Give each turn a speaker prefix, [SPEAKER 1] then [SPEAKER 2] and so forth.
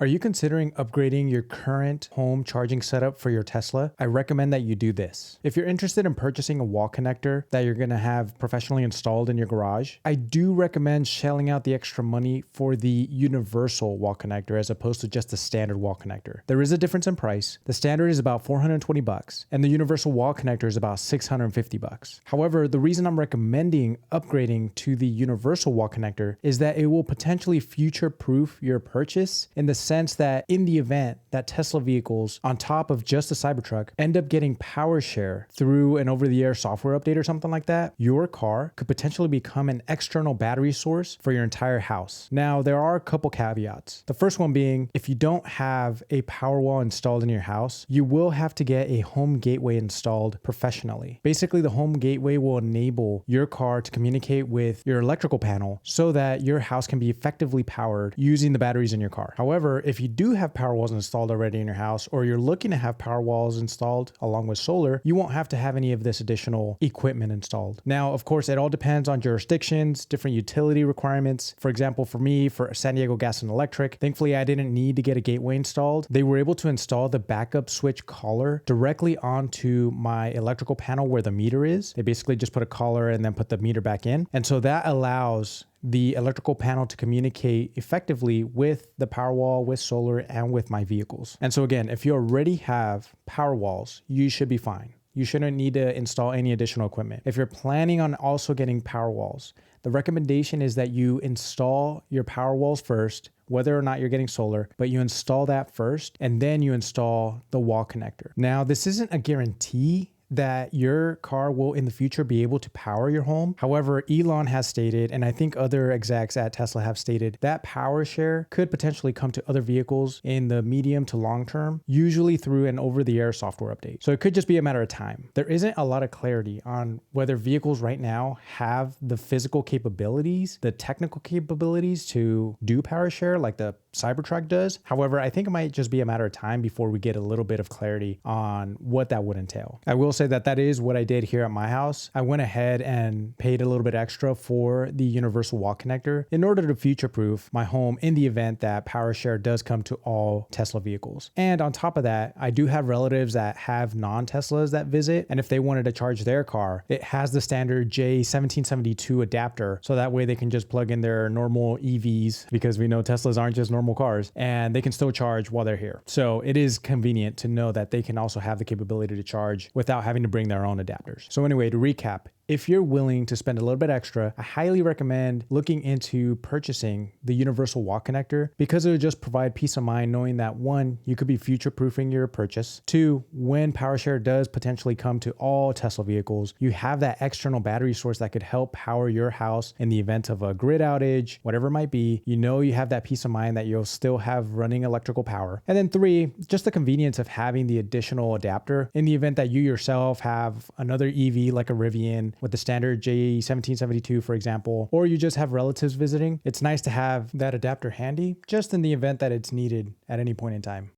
[SPEAKER 1] Are you considering upgrading your current home charging setup for your Tesla? I recommend that you do this. If you're interested in purchasing a wall connector that you're going to have professionally installed in your garage, I do recommend shelling out the extra money for the universal wall connector as opposed to just the standard wall connector. There is a difference in price. The standard is about $420 and the universal wall connector is about $650. However, the reason I'm recommending upgrading to the universal wall connector is that it will potentially future-proof your purchase in the sense that in the event that Tesla vehicles on top of just the Cybertruck end up getting PowerShare through an over-the-air software update or something like that, your car could potentially become an external battery source for your entire house. Now, there are a couple caveats. The first one being, if you don't have a Powerwall installed in your house, you will have to get a home gateway installed professionally. Basically, the home gateway will enable your car to communicate with your electrical panel so that your house can be effectively powered using the batteries in your car. However, if you do have Powerwalls installed already in your house, or you're looking to have Powerwalls installed along with solar, you won't have to have any of this additional equipment installed. Now, of course, it all depends on jurisdictions, different utility requirements. For example, for me, for San Diego Gas and Electric, thankfully I didn't need to get a gateway installed. They were able to install the backup switch collar directly onto my electrical panel where the meter is. They basically just put a collar and then put the meter back in. And so that allows the electrical panel to communicate effectively with the Powerwall, with solar, and with my vehicles. And so again, if you already have Powerwalls, you should be fine. You shouldn't need to install any additional equipment. If you're planning on also getting Powerwalls, the recommendation is that you install your Powerwalls first, whether or not you're getting solar, but you install that first, and then you install the wall connector. Now, this isn't a guarantee that your car will in the future be able to power your home. However, Elon has stated, and I think other execs at Tesla have stated, that PowerShare could potentially come to other vehicles in the medium to long term, usually through an over-the-air software update. So it could just be a matter of time. There isn't a lot of clarity on whether vehicles right now have the physical capabilities, the technical capabilities to do PowerShare like the Cybertruck does. However, I think it might just be a matter of time before we get a little bit of clarity on what that would entail. I will say that is what I did here at my house. I went ahead and paid a little bit extra for the universal wall connector in order to future-proof my home in the event that PowerShare does come to all Tesla vehicles. And on top of that, I do have relatives that have non-Teslas that visit, and if they wanted to charge their car, it has the standard J1772 adapter, so that way they can just plug in their normal EVs, because we know Teslas aren't just normal cars, and they can still charge while they're here. So it is convenient to know that they can also have the capability to charge without having to bring their own adapters. So anyway, to recap, if you're willing to spend a little bit extra, I highly recommend looking into purchasing the universal wall connector, because it will just provide peace of mind knowing that one, you could be future-proofing your purchase. Two, when PowerShare does potentially come to all Tesla vehicles, you have that external battery source that could help power your house in the event of a grid outage, whatever it might be. You know you have that peace of mind that you'll still have running electrical power. And then three, just the convenience of having the additional adapter in the event that you yourself have another EV like a Rivian with the standard J1772, for example, or you just have relatives visiting. It's nice to have that adapter handy just in the event that it's needed at any point in time.